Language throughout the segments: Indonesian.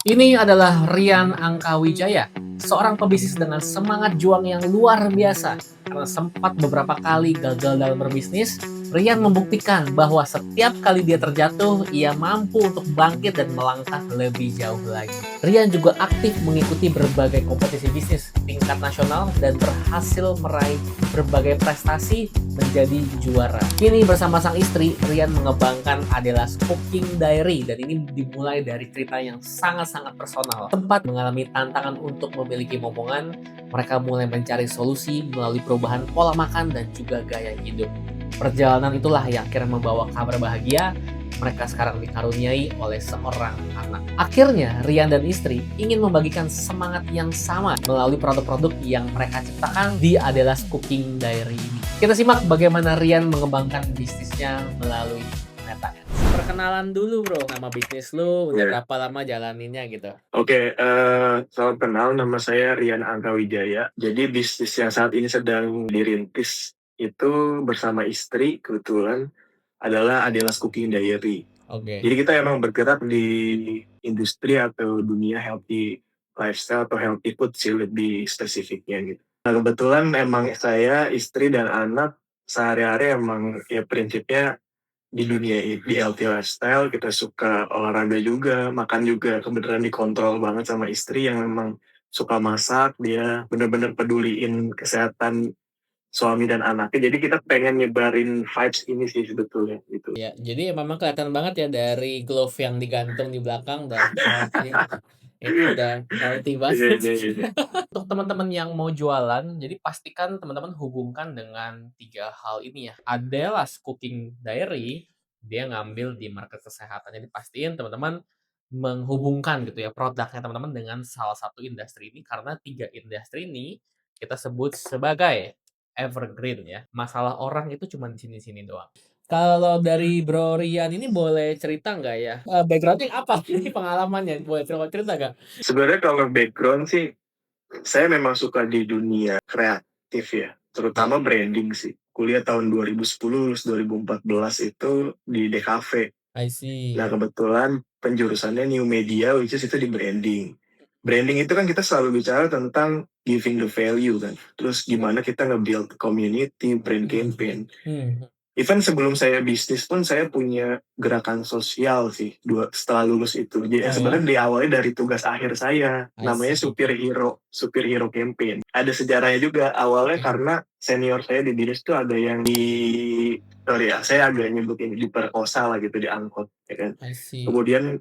Ini adalah Rian Angkawijaya, seorang pebisnis dengan semangat juang yang luar biasa. Karena sempat beberapa kali gagal dalam berbisnis, Rian membuktikan bahwa setiap kali dia terjatuh, ia mampu untuk bangkit dan melangkah lebih jauh lagi. Rian juga aktif mengikuti berbagai kompetisi bisnis tingkat nasional dan berhasil meraih berbagai prestasi menjadi juara. Kini bersama sang istri, Rian mengembangkan Adela's Cooking Diary dan ini dimulai dari cerita yang sangat-sangat personal. Tempat mengalami tantangan untuk memiliki momongan, mereka mulai mencari solusi melalui perubahan pola makan dan juga gaya hidup. Perjalanan itulah yang akhirnya membawa kabar bahagia. Mereka sekarang dikaruniai oleh seorang anak. Akhirnya, Rian dan istri ingin membagikan semangat yang sama melalui produk-produk yang mereka ciptakan di Adela's Cooking Diary ini. Kita simak bagaimana Rian mengembangkan bisnisnya melalui Meta Ads. Perkenalan dulu bro, nama bisnis lu udah berapa lama jalaninnya gitu? Oke, salam kenal, nama saya Rian Angkawijaya. Jadi bisnis yang saat ini sedang dirintis itu bersama istri kebetulan adalah Adela's Cooking Diary. Oke. Jadi kita emang bergerak di industri atau dunia healthy lifestyle atau healthy food sih lebih spesifiknya gitu. Nah kebetulan emang saya, istri, dan anak sehari-hari emang ya prinsipnya di dunia di healthy lifestyle. Kita suka olahraga juga, makan juga, kebetulan dikontrol banget sama istri yang memang suka masak, dia bener-bener peduliin kesehatan suami dan anaknya, jadi kita pengen nyebarin vibes ini sih sebetulnya gitu. Ya, jadi memang kelihatan banget ya dari glove yang digantung di belakang dan healthy. Itu udah healthy Iya, banget iya, sih. iya. Untuk teman-teman yang mau jualan, jadi pastikan teman-teman hubungkan dengan 3 hal ini ya. Adalah Cooking Diary, dia ngambil di market kesehatan. Jadi pastiin teman-teman menghubungkan gitu ya produknya teman-teman dengan salah satu industri ini karena 3 industri ini kita sebut sebagai evergreen ya. Masalah orang itu cuma di sini-sini doang. Kalau dari Bro Rian ini boleh cerita nggak ya? Background-nya apa sih pengalamannya? Boleh cerita nggak? Sebenarnya kalau background sih, saya memang suka di dunia kreatif ya, Ya, terutama branding sih. Kuliah tahun 2010, lulus 2014 itu di DKV. I Nah, see. kebetulan penjurusannya New Media, which is itu di branding. Branding itu kan kita selalu bicara tentang giving the value kan. Terus gimana kita nge-build community, brand Mhm. campaign. Mhm. Even sebelum saya bisnis pun saya punya gerakan sosial sih setelah lulus itu. Jadi Oh ya? sebenarnya diawali dari tugas akhir saya, I namanya see. Superhero Campaign. Ada sejarahnya juga, awalnya Oke. karena senior saya di dinas itu ada yang sorry ya, saya agak nyebutin diperkosa lah gitu di angkot, ya kan. I see. Kemudian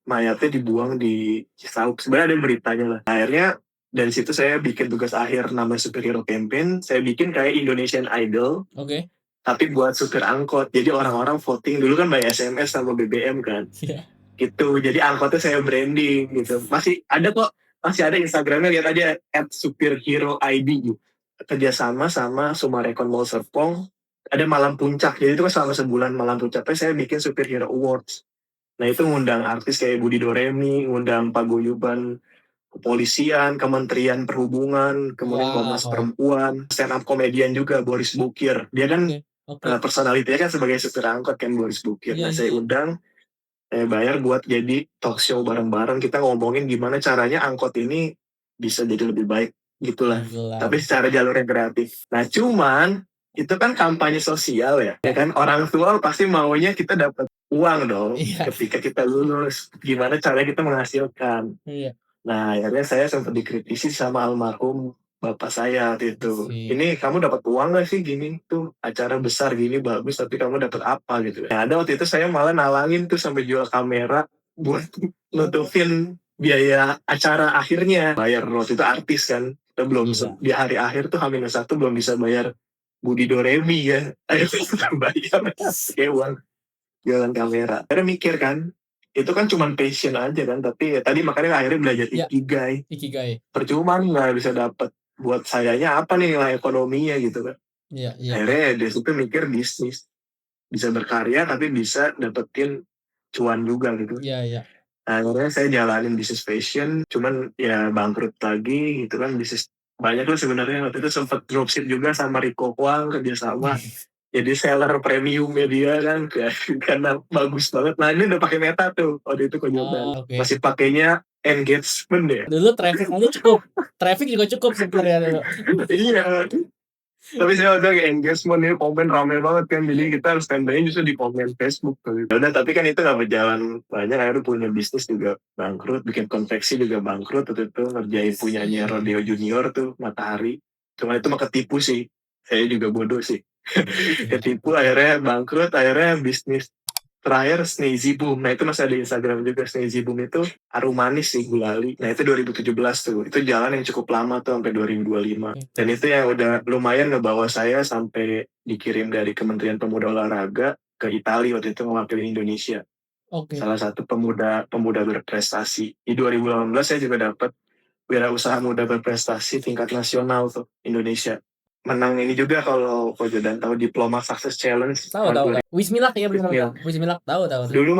mayatnya dibuang di Cisauk. Sebenarnya ada beritanya lah. Akhirnya dari situ saya bikin tugas akhir nama Superhero Campaign. Saya bikin kayak Indonesian Idol, Oke. tapi buat supir angkot. Jadi orang-orang voting dulu kan by SMS sama BBM kan. Iya. Gitu. Jadi angkotnya saya branding gitu. Masih ada kok, masih ada Instagramnya, lihat aja @superhero_id gitu. Kerjasama sama Sumarekon Mall Serpong. Ada Malam Puncak. Jadi itu kan selama sebulan Malam Puncaknya saya bikin Superhero Awards. Nah itu ngundang artis kayak Budi Doremi, ngundang paguyuban kepolisian, Kementerian Perhubungan, kemudian Komnas Wow. Perempuan, stand up komedian juga Boris Bukir. Dia kan Oke. Oke. personalitinya kan sebagai supir angkot kan Boris Bukir. Iya, Nah iya. saya undang, saya bayar buat jadi talk show bareng-bareng. Kita ngomongin gimana caranya angkot ini bisa jadi lebih baik gitulah. Gila. Tapi secara jalur yang kreatif. Nah cuman itu kan kampanye sosial ya. Ya kan orang tua pasti maunya kita dapat uang dong Iya. ketika kita lulus. Gimana caranya kita menghasilkan. Iya. Nah, akhirnya saya sempat dikritisi sama almarhum bapak saya waktu I itu. see. Ini kamu dapat uang gak sih gini tuh acara besar gini bagus tapi kamu dapat apa gitu. Nah, ada waktu itu saya malah nalangin tuh sampai jual kamera buat Oh, nutupin biaya acara akhirnya. Bayar waktu itu artis kan. Kita belum gila. di hari akhir tuh H-1 belum bisa bayar Budi Doremi ya. Akhirnya kita bayar pakai uang jualan kamera. Akhirnya mikir kan, itu kan cuma passion aja kan, tapi ya tadi makanya akhirnya belajar Ya, ikigai. ikigai. Percuma nggak bisa dapat, buat sayanya apa nih nilai ekonominya gitu kan. Iya, iya, iya. Akhirnya ya dari situ mikir bisnis, bisa berkarya tapi bisa dapetin cuan juga gitu. Iya, iya. Nah, akhirnya saya jalanin bisnis fashion, cuman ya bangkrut lagi gitu kan. Bisnis banyak tuh sebenarnya, waktu itu sempat dropship juga sama Rico Kwang kerjasama jadi seller premium media kan karena bagus banget. Nah ini udah pakai Meta tuh waktu itu kok nyoba. Oh, oke. Masih pakainya engagement ya. Dulu traffic aja cukup. Traffic juga cukup sebenarnya dulu. Iya. Tapi saya udah kayak engagement ini komen rame banget kan, jadi kita harus standby justru di komen Facebook tuh. Ya udah, tapi kan itu nggak berjalan banyak, akhirnya punya bisnis juga bangkrut, bikin konveksi juga bangkrut waktu itu, ngerjain punyanya Rodeo Junior tuh, Matahari. Cuma itu mah ketipu sih, saya juga bodoh sih. Ketipu, akhirnya bangkrut, akhirnya bisnis terakhir Sneezy Boom. Nah itu masih ada di Instagram juga. Sneezy Boom itu harum manis sih, gulali. Nah itu 2017 tuh. Itu jalan yang cukup lama tuh sampai 2025. Dan itu yang udah lumayan ngebawa saya sampai dikirim dari Kementerian Pemuda Olahraga ke Italia waktu itu mewakili Indonesia. Oke. Salah satu pemuda berprestasi. Di 2018 saya juga dapat wirausaha muda berprestasi tingkat nasional tuh Indonesia. Menang ini juga kalau Jordan tahu Diploma Success Challenge. Tahu. Wismilak ya benar. Wismilak. Wismilak tahu. Dulu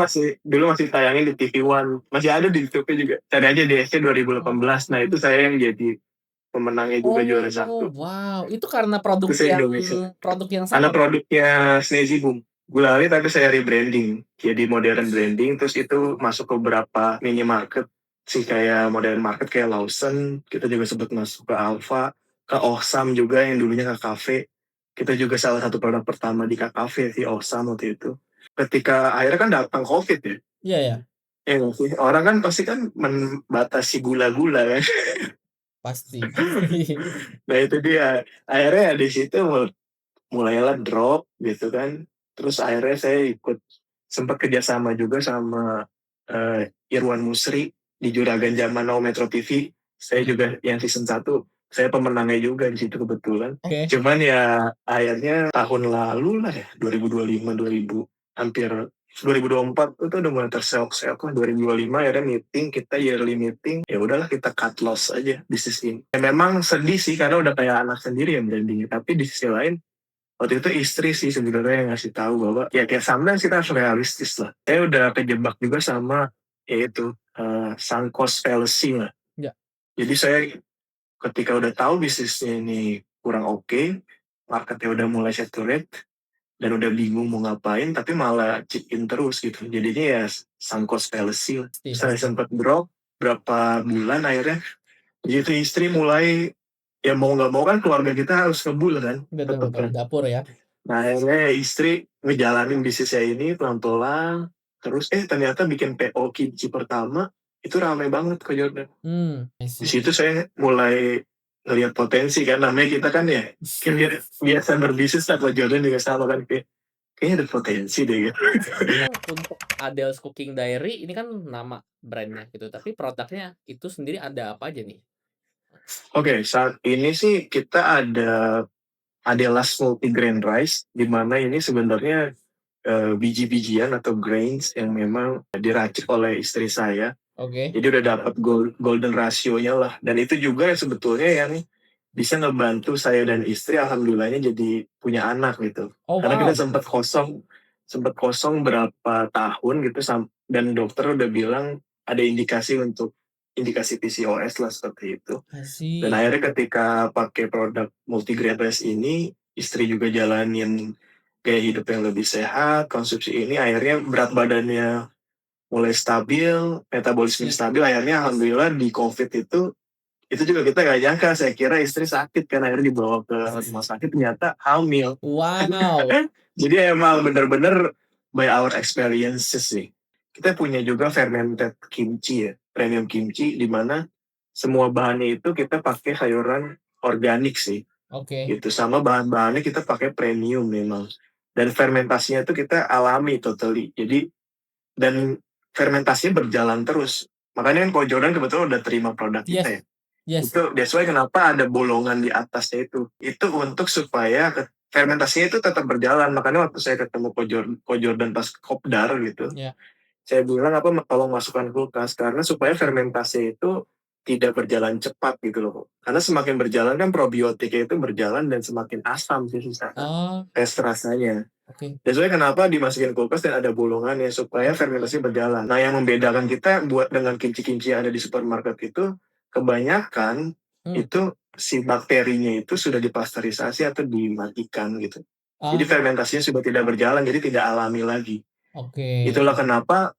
masih tayangin di TV One. Masih ada di YouTube juga. Cari aja di SC 2018. Nah, itu saya yang jadi pemenangnya juga, juara satu. Wow, itu karena produk Itu saya yang Indonesia. sama. Karena produknya Sneezy Boom. Gulali tapi saya rebranding. Jadi modern branding. Terus itu masuk ke beberapa minimarket sih, kayak modern market kayak Lawson. Kita juga sempat masuk ke Alfa, ke Ohsam juga yang dulunya ke Cafe. Kita juga salah satu produk pertama di Cafe sih, Ohsam waktu itu. Ketika akhirnya kan datang COVID ya. Iya ya. Nggak sih? Orang kan pasti kan membatasi gula-gula kan. Pasti. Nah itu dia. Akhirnya di situ mulailah drop gitu kan. Terus akhirnya saya ikut sempat kerjasama juga sama Irwan Musri di Juragan Zaman Now Metro TV. Saya juga yang season 1, saya pemenangnya juga di situ kebetulan. Oke. Cuman ya akhirnya tahun lalu lah ya, 2025, 2000, hampir 2024 itu udah mulai terseok-seok lah. 2025 akhirnya meeting, kita yearly meeting, ya udahlah kita cut loss aja bisnis ini. Ya, memang sedih sih karena udah kayak anak sendiri yang brandingnya, tapi di sisi lain waktu itu istri sih sebenarnya yang ngasih tahu bahwa ya kayak sometimes kita harus realistis lah. Saya udah kejebak juga sama yaitu sunk cost fallacy lah. Ya. Jadi saya ketika udah tahu bisnisnya ini kurang oke, marketnya udah mulai saturate dan udah bingung mau ngapain, tapi malah chip in terus gitu. Jadinya ya sunk cost fallacy lah. Saya sempat drop berapa bulan, akhirnya jadi istri mulai, ya mau nggak mau kan keluarga kita harus ngebul kan. Betul, kan. dapur ya. Nah akhirnya istri ngejalanin bisnisnya ini pelan-pelan. Terus ternyata bikin PO kimchi pertama itu ramai banget ke Jordan. Di situ saya mulai ngelihat potensi kan, namanya kita kan ya kayak biasa berbisnis lah, Jordan juga sama kan, kayaknya ada potensi deh gitu. Untuk Adele's Cooking Diary ini kan nama brandnya gitu, tapi produknya itu sendiri ada apa aja nih? Oke, saat ini sih kita ada Adela's Multigrain Rice, di mana ini sebenarnya biji-bijian atau grains yang memang diracik oleh istri saya. Oke. Jadi udah dapat golden rasionya lah. Dan itu juga yang sebetulnya yang bisa ngebantu saya dan istri alhamdulillahnya jadi punya anak gitu. Karena kita sempat kosong berapa tahun gitu, dan dokter udah bilang ada indikasi PCOS lah seperti itu. Dan akhirnya ketika pakai produk multigrain rice ini, istri juga jalanin gaya hidup yang lebih sehat, konsumsi ini, akhirnya berat badannya mulai stabil, metabolisme stabil. Akhirnya alhamdulillah di COVID itu juga kita gak nyangka. Saya kira istri sakit kan, akhirnya dibawa ke rumah sakit, ternyata hamil. Wow. Jadi emang bener-bener by our experiences sih. Kita punya juga fermented kimchi ya, premium kimchi, di mana semua bahannya itu kita pakai sayuran organik sih. Oke. Gitu, sama bahan-bahannya kita pakai premium memang. Dan fermentasinya itu kita alami totally. Jadi dan fermentasinya berjalan terus. Makanya kan kalau Jordan kebetulan udah terima produk kita ya. Yes. Itu that's why kenapa ada bolongan di atasnya itu. Itu untuk supaya fermentasinya itu tetap berjalan. Makanya waktu saya ketemu Ko Jordan pas kopdar gitu, saya bilang apa, tolong masukkan kulkas karena supaya fermentasi itu tidak berjalan cepat gitu loh. Karena semakin berjalan kan probiotiknya itu berjalan dan semakin asam sih tes rasanya. That's why kenapa dimasukin kulkas dan ada bolongannya supaya fermentasi berjalan. Nah yang membedakan kita buat dengan kimchi-kimchi yang ada di supermarket itu, kebanyakan itu si bakterinya itu sudah dipasteurisasi atau dimatikan gitu. Jadi fermentasinya sudah tidak berjalan, jadi tidak alami lagi. Itulah kenapa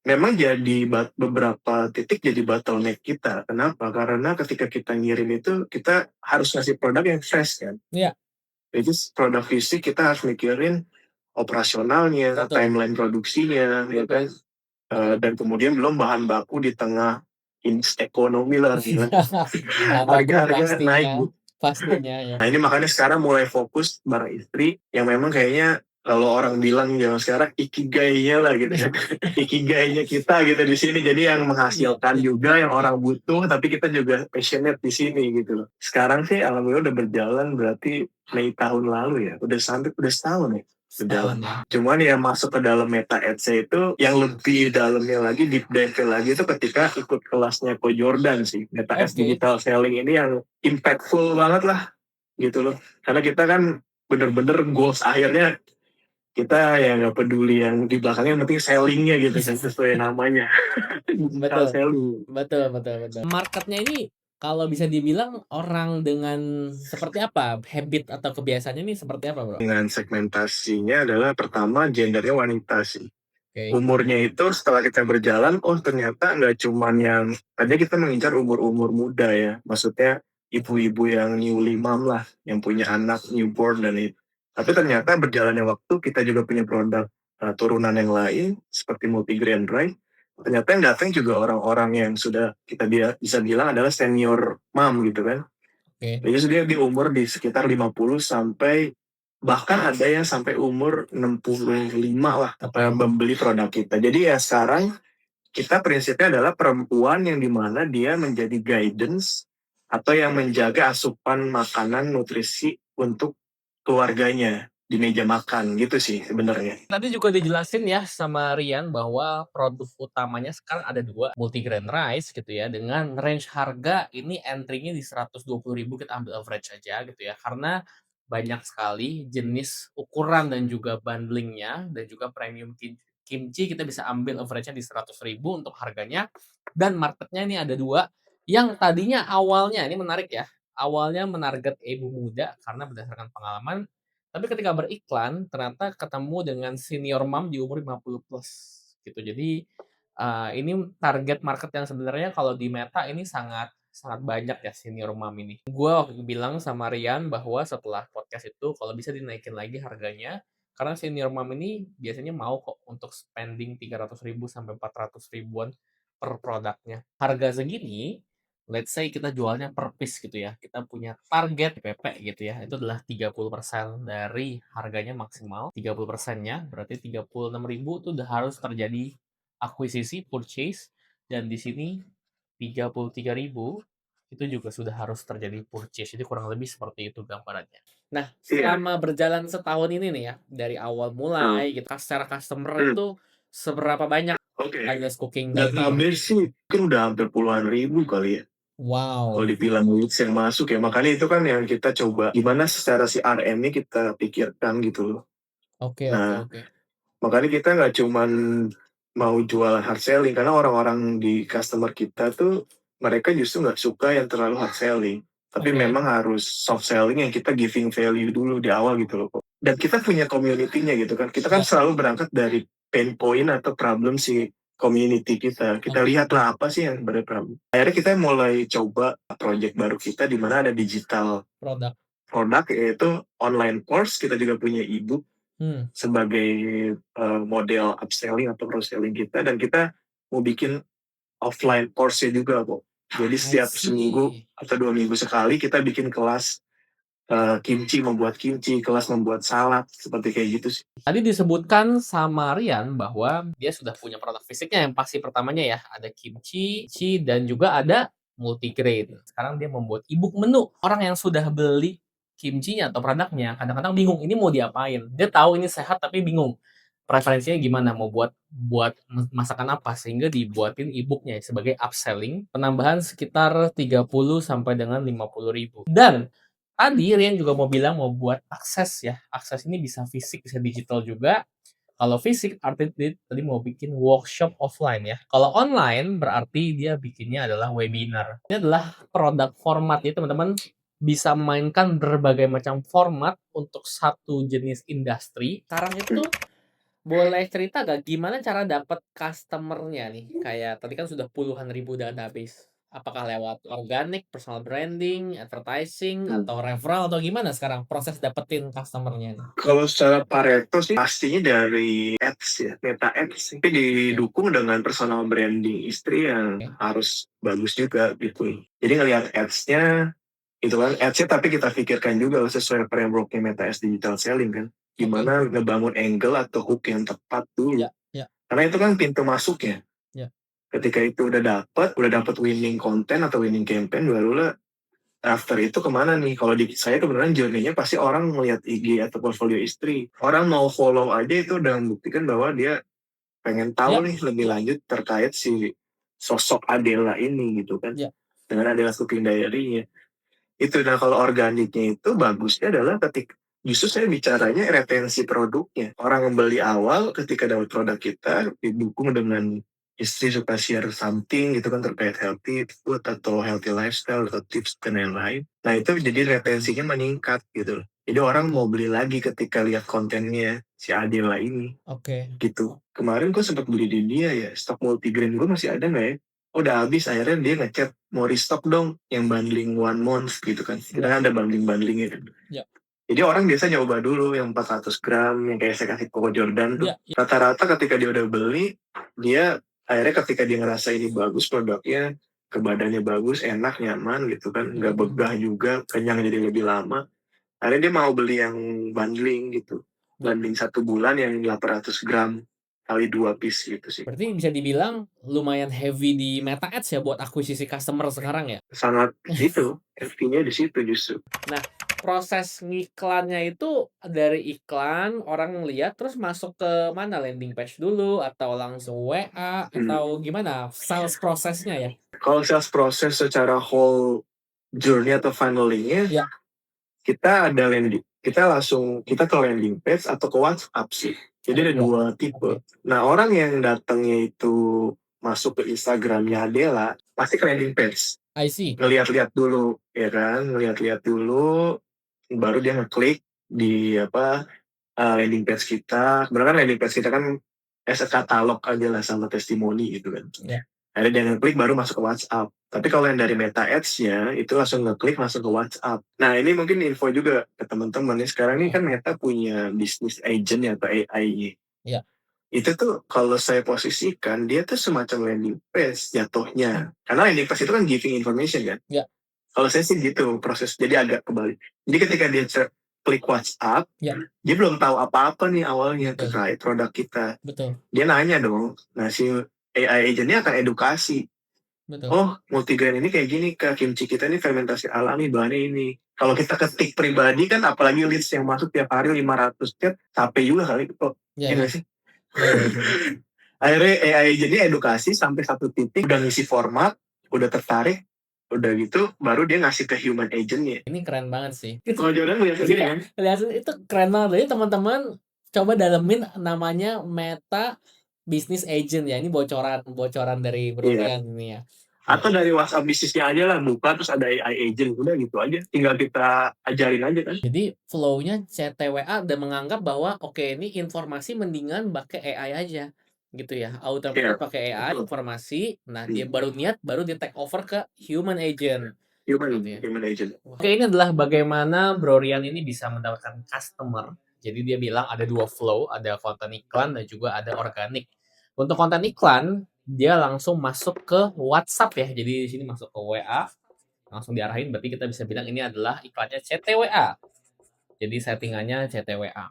memang jadi beberapa titik jadi bottleneck kita. Kenapa? Karena ketika kita ngirim itu kita harus ngasih produk yang fresh kan. Iya. Itu produk fisik kita harus mikirin operasionalnya, Betul. timeline produksinya, ya kan. Dan kemudian belum bahan baku di tengah ekonomi lah, gila. Harga-harga naik Bu. Pastinya ya. Nah ini makanya sekarang mulai fokus bareng istri yang memang kayaknya kalau orang bilang zaman sekarang ikigai-nya lah gitu ya. Ikigai-nya kita gitu di sini. Jadi yang menghasilkan juga yang orang butuh tapi kita juga passionate di sini gitu loh. Sekarang sih alhamdulillah udah berjalan berarti Mei tahun lalu ya. Udah setahun ya berjalan. Cuman ya masuk ke dalam Meta Ads itu yang lebih dalamnya lagi, deep dive lagi itu ketika ikut kelasnya Ko Jordan sih. Meta Ads Digital Selling ini yang impactful banget lah gitu loh. Karena kita kan bener-bener goals akhirnya kita ya nggak peduli yang di belakangnya, yang penting sellingnya gitu kan sesuai namanya. Digital selling. Betul. Marketnya ini kalau bisa dibilang orang dengan seperti apa? Habit atau kebiasaannya ini seperti apa, Bro? Dengan segmentasinya adalah pertama gendernya wanita sih. Oke. Umurnya itu setelah kita berjalan, oh ternyata nggak cuman yang, tadinya kita mengincar umur-umur muda ya, maksudnya ibu-ibu yang newly mom lah, yang punya anak newborn dan itu. Tapi ternyata berjalannya waktu kita juga punya produk turunan yang lain, seperti multigrain dry. Ternyata yang datang juga orang-orang yang sudah kita bisa bilang adalah senior mom gitu kan. Oke. Jadi dia di umur di sekitar 50 sampai bahkan ada yang sampai umur 65 lah apa yang membeli produk kita. Jadi ya sekarang kita prinsipnya adalah perempuan yang dimana dia menjadi guidance atau yang menjaga asupan makanan nutrisi untuk keluarganya di meja makan gitu sih sebenarnya. Tadi juga dijelasin ya sama Rian bahwa produk utamanya sekarang ada 2, multigrain rice gitu ya, dengan range harga ini entry-nya di 120.000 kita ambil average aja gitu ya. Karena banyak sekali jenis ukuran dan juga bundlingnya dan juga premium kimchi kita bisa ambil average-nya di 100.000 untuk harganya. Dan marketnya ini ada 2 yang tadinya awalnya ini menarik ya. Awalnya menarget ibu muda karena berdasarkan pengalaman. Tapi ketika beriklan, ternyata ketemu dengan senior mom di umur 50 plus gitu. Jadi ini target market yang sebenarnya kalau di Meta ini sangat sangat banyak ya senior mom ini. Gue waktu itu bilang sama Rian bahwa setelah podcast itu kalau bisa dinaikin lagi harganya karena senior mom ini biasanya mau kok untuk spending 300.000 sampai 400 ribuan per produknya. Harga segini let's say kita jualnya per piece gitu ya. Kita punya target PP gitu ya. Itu adalah 30% dari harganya maksimal. 30%-nya berarti 36.000 itu udah harus terjadi akuisisi purchase dan di sini 33.000 itu juga sudah harus terjadi purchase. Jadi kurang lebih seperti itu gambarannya. Nah, selama berjalan setahun ini nih ya, dari awal mulai gitu, secara customer itu seberapa banyak Agnes Cooking database sih mungkin udah hampir puluhan ribu kali ya. Wow. Kalau dibilang leads yang masuk ya, makanya itu kan yang kita coba gimana secara si RM-nya kita pikirkan gitu loh. Oke. Makanya kita nggak cuman mau jualan hard selling, karena orang-orang di customer kita tuh mereka justru nggak suka yang terlalu hard selling. Tapi memang harus soft selling yang kita giving value dulu di awal gitu loh. Dan kita punya community-nya gitu kan. Kita kan selalu berangkat dari pain point atau problem si community kita. Kita lihatlah apa sih yang sebenarnya problem. Akhirnya kita mulai coba project baru kita di mana ada digital produk yaitu online course. Kita juga punya ebook sebagai model upselling atau cross selling kita, dan kita mau bikin offline course-nya juga kok. Jadi setiap seminggu atau 2 minggu sekali kita bikin kelas kimchi, membuat kimchi, kelas membuat salad, seperti kayak gitu sih. Tadi disebutkan sama Rian bahwa dia sudah punya produk fisiknya yang pasti pertamanya ya, ada kimchi, dan juga ada multigrain. Sekarang dia membuat ebook menu. Orang yang sudah beli kimchinya atau produknya kadang-kadang bingung ini mau diapain. Dia tahu ini sehat tapi bingung preferensinya gimana mau buat masakan apa sehingga dibuatin ebooknya sebagai upselling penambahan sekitar 30 sampai dengan 50.000. Dan tadi Rian juga mau bilang mau buat akses ya. Akses ini bisa fisik, bisa digital juga. Kalau fisik artinya tadi mau bikin workshop offline ya. Kalau online berarti dia bikinnya adalah webinar. Ini adalah produk format ya teman-teman. Bisa memainkan berbagai macam format untuk satu jenis industri. Sekarang itu Boleh cerita gak gimana cara dapat customer-nya nih? Kayak tadi kan sudah puluhan ribu database. Apakah lewat organic, personal branding, advertising, Hmm. atau referral, atau gimana sekarang proses dapetin customer-nya nih? Kalau secara Pareto sih pastinya dari ads ya, Meta Ads. Tapi didukung dengan personal branding istri yang Oke. harus bagus juga gitu. Jadi ngelihat ads-nya, itu kan ads-nya tapi kita pikirkan juga sesuai framework-nya Meta Ads Digital Selling kan. Oke. Gimana ngebangun angle atau hook yang tepat dulu. Ya, ya, Karena itu kan pintu masuknya. ya. Ketika itu udah dapat winning content atau winning campaign, barulah after itu kemana nih? Kalau di saya kebetulan journey-nya pasti orang melihat IG atau portfolio istri. Orang mau follow aja itu udah membuktikan bahwa dia pengen Ya, tahu nih lebih lanjut terkait si sosok Adela ini gitu kan. ya. Dengan Adela Cooking Diary-nya. Itu, nah kalau organiknya itu bagusnya adalah ketika justru saya bicaranya retensi produknya. Orang yang beli awal ketika dapat produk kita didukung dengan istri suka share something gitu kan terkait healthy food atau healthy lifestyle atau tips dan lain-lain. Nah itu jadi retensinya meningkat gitu loh. Jadi orang mau beli lagi ketika lihat kontennya si Adela ini Oke. gitu. Kemarin gue sempat beli di dia ya, stok multigrain gue masih ada nggak ya? Oh, udah habis, akhirnya dia ngechat, mau restock dong yang bundling 1 month gitu kan. Kita kan ada bundling-bundlingnya kan. Ya, Jadi orang biasa nyoba dulu yang 400 gram, yang kayak saya kasih Coco Jordan tuh. ya, ya. Rata-rata ketika dia udah beli, dia akhirnya ketika dia ngerasa ini bagus produknya, ke badannya bagus, enak, nyaman gitu kan. Nggak begah juga, kenyang jadi lebih lama. Akhirnya dia mau beli yang bundling gitu. Ya. Bundling 1 bulan yang 800 gram kali 2 piece gitu sih. Berarti bisa dibilang lumayan heavy di Meta Ads ya buat akuisisi customer sekarang ya? Sangat itu, FP-nya di situ justru. Nah, proses ngiklannya itu dari iklan, orang lihat terus masuk ke mana, landing page dulu atau langsung WA atau gimana sales prosesnya ya? Kalau sales proses secara whole journey atau funnelingnya, Ya, kita ada landing. Kita ke landing page atau ke WhatsApp sih. Jadi ada ada 2. dua Oke. tipe. Nah, orang yang datangnya itu masuk ke Instagramnya Adela, pasti ke landing page. I see. Ngeliat-liat dulu, ya kan? Ngeliat-liat dulu, baru dia ngeklik di landing page kita. Sebenarnya kan landing page kita kan as a katalog aja lah sama testimoni gitu kan. Ya. Akhirnya dia ngeklik baru masuk ke WhatsApp. Tapi kalau yang dari Meta Ads-nya itu langsung ngeklik masuk ke WhatsApp. Nah ini mungkin info juga ke teman-teman nih. Sekarang ini kan Meta punya business agent ya atau AI-nya. Ya. Itu tuh kalau saya posisikan dia tuh semacam landing page jatuhnya. Karena landing page itu kan giving information kan. Ya. Kalau saya sih gitu proses. Jadi agak kebalik. Jadi ketika dia klik WhatsApp, Ya. dia belum tahu apa-apa nih awalnya Betul. terkait produk kita. Betul. Dia nanya dong. Nah si AI agentnya akan edukasi. Betul. Oh, multigrain ini kayak gini Kak, kimchi kita ini fermentasi alami, bahannya ini. Kalau kita ketik pribadi kan, apalagi leads yang masuk tiap hari 500 chat, capek juga kali kok. Ya, Ya ya. nggak sih? Ya, ya, betul. Akhirnya AI jadi edukasi sampai satu titik, udah ngisi format, udah tertarik, udah gitu, baru dia ngasih ke human agentnya. Ini keren banget sih. Kalau Jordan lihat sendiri kan? Lihat itu keren banget. Jadi teman-teman coba dalemin namanya Meta Business Agent ya. Ini bocoran dari Iya. Brurian ini ya. Atau dari WhatsApp bisnisnya aja lah, buka terus ada AI agent, udah gitu aja. Tinggal kita ajarin aja kan. Jadi flow-nya CTWA dan menganggap bahwa oke ini informasi mendingan pakai AI aja gitu ya. Auto-upload pakai AI informasi. Nah, dia baru dia take over ke human agent. Human agent. Oke, ini adalah bagaimana Brorian ini bisa mendapatkan customer. Jadi dia bilang ada 2 flow, ada konten iklan dan juga ada organik. Untuk konten iklan, dia langsung masuk ke WhatsApp ya. Jadi di sini masuk ke WA, langsung diarahin berarti kita bisa bilang ini adalah iklannya CTWA. Jadi settingannya CTWA.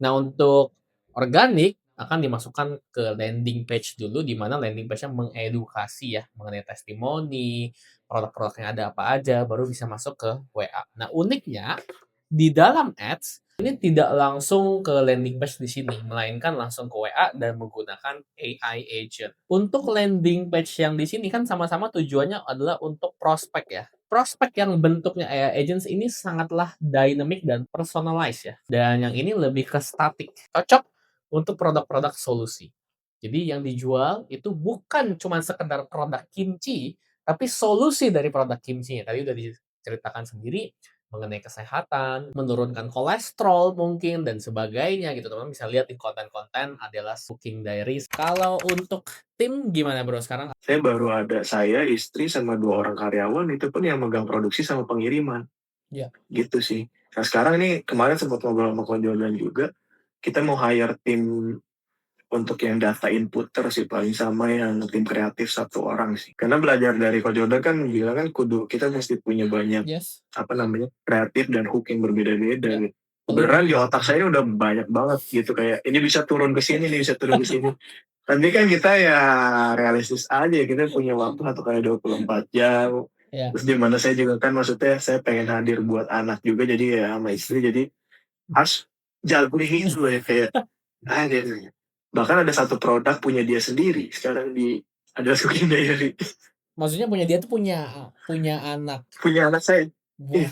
Nah, untuk organik akan dimasukkan ke landing page dulu di mana landing page-nya mengedukasi ya mengenai testimoni, produk-produk yang ada apa aja baru bisa masuk ke WA. Nah, uniknya di dalam ads ini tidak langsung ke landing page di sini, melainkan langsung ke WA dan menggunakan AI agent. Untuk landing page yang di sini kan sama-sama tujuannya adalah untuk prospek ya. Prospek yang bentuknya AI agents ini sangatlah dynamic dan personalized ya. Dan yang ini lebih ke static. Cocok untuk produk-produk solusi. Jadi yang dijual itu bukan cuma sekedar produk kimchi, tapi solusi dari produk kimchi. Tadi udah diceritakan sendiri mengenai kesehatan, menurunkan kolesterol mungkin dan sebagainya gitu. Teman bisa lihat di konten-konten adalah Cooking Diaries. Kalau untuk tim gimana Bro sekarang? Saya baru ada saya, istri, sama 2 orang karyawan, itu pun yang megang produksi sama pengiriman. Iya. Gitu sih. Nah sekarang nih kemarin sempat ngobrol sama Coach Jordan juga, kita mau hire tim untuk yang data inputter sih paling, sama yang tim kreatif 1 orang sih. Karena belajar dari Coach Jordan kan bilang kan kudu kita mesti punya banyak, Yes. kreatif dan hook yang berbeda-beda Ya. gitu. Beneran di otak saya ini udah banyak banget gitu, kayak ini bisa turun ke sini, ini bisa turun ke sini. Tapi kan kita ya realistis aja, kita punya waktu 1 kali 24 jam. Ya. Terus di mana saya juga kan maksudnya saya pengen hadir buat anak juga, jadi ya sama istri, jadi harus jagoin gitu ya kayak anjir. Bahkan ada 1 produk punya dia sendiri sekarang ada Cooking Diary. Maksudnya punya dia tuh punya anak. Punya anak saya. Wah. Iya.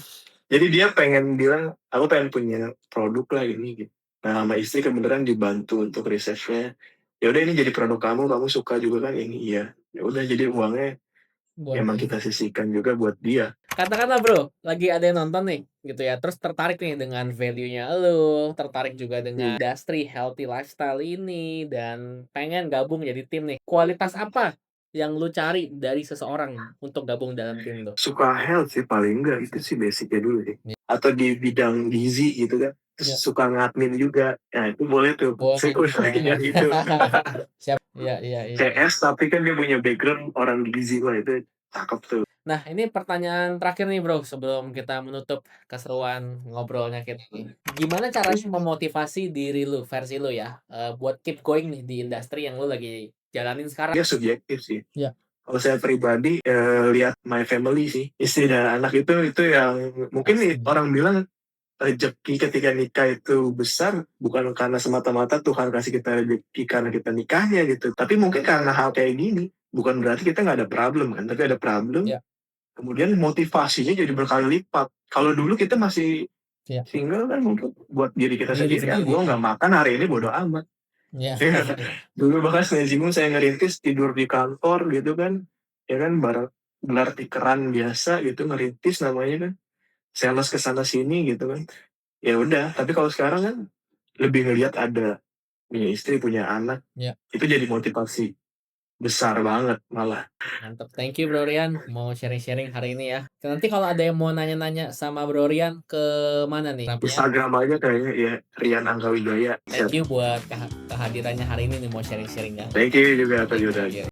Jadi dia pengen bilang, "Aku pengen punya produk lah ini," gitu. Nah, sama istri kebetulan dibantu untuk risetnya. "Ya udah ini jadi produk kamu suka juga kan ini?" "Iya." Ya udah jadi uangnya Buat emang dia. kita sisihkan juga buat dia. Katakanlah Bro, lagi ada yang nonton nih gitu ya, terus tertarik nih dengan value-nya elu, tertarik juga dengan industri healthy lifestyle ini dan pengen gabung jadi tim nih. Kualitas apa yang lu cari dari seseorang untuk gabung dalam tim lu? Suka health sih paling enggak, itu sih basic-nya dulu sih. Iya. Atau di bidang gizi gitu kan, terus Iya. suka ngadmin juga. Nah, itu boleh tuh. Saya Boleh. lagi nyari itu. Siap. Iya, iya, iya. CS tapi kan dia punya background orang gizi, wah itu cakep tuh. Nah, ini pertanyaan terakhir nih Bro, sebelum kita menutup keseruan ngobrolnya kita nih. Gimana caranya memotivasi diri lu, versi lu ya, buat keep going nih di industri yang lu lagi jalanin sekarang? Dia subjektif sih. Iya. Kalau saya pribadi lihat my family sih, istri dan anak itu yang mungkin nih orang bilang rezeki ketika nikah itu besar bukan karena semata-mata Tuhan kasih kita rezeki karena kita nikahnya gitu, tapi mungkin karena hal kayak gini. Bukan berarti kita nggak ada problem kan, tapi ada problem. Iya. Kemudian motivasinya jadi berkali lipat. Kalau dulu kita masih Iya. single kan mungkin buat diri kita Diri sendiri, "Ah, sendiri. gue nggak makan hari ini bodo amat." Iya. Dulu bahkan Senin Sigung saya ngerintis tidur di kantor gitu kan, ya kan bareng gelar tikeran biasa gitu, ngerintis namanya kan, sales ke sana sini gitu kan. Ya udah, tapi kalau sekarang kan lebih ngelihat ada punya istri, punya anak, Iya. itu jadi motivasi besar banget malah. Mantap. Thank you Bro Rian mau sharing-sharing hari ini ya. Nanti kalau ada yang mau nanya-nanya sama Bro Rian ke mana nih? Instagram aja kayaknya ya Rian Angga Wijaya. Thank you buat kehadirannya hari ini nih mau sharing-sharing ya. Thank you juga Kak Yuda. Iya.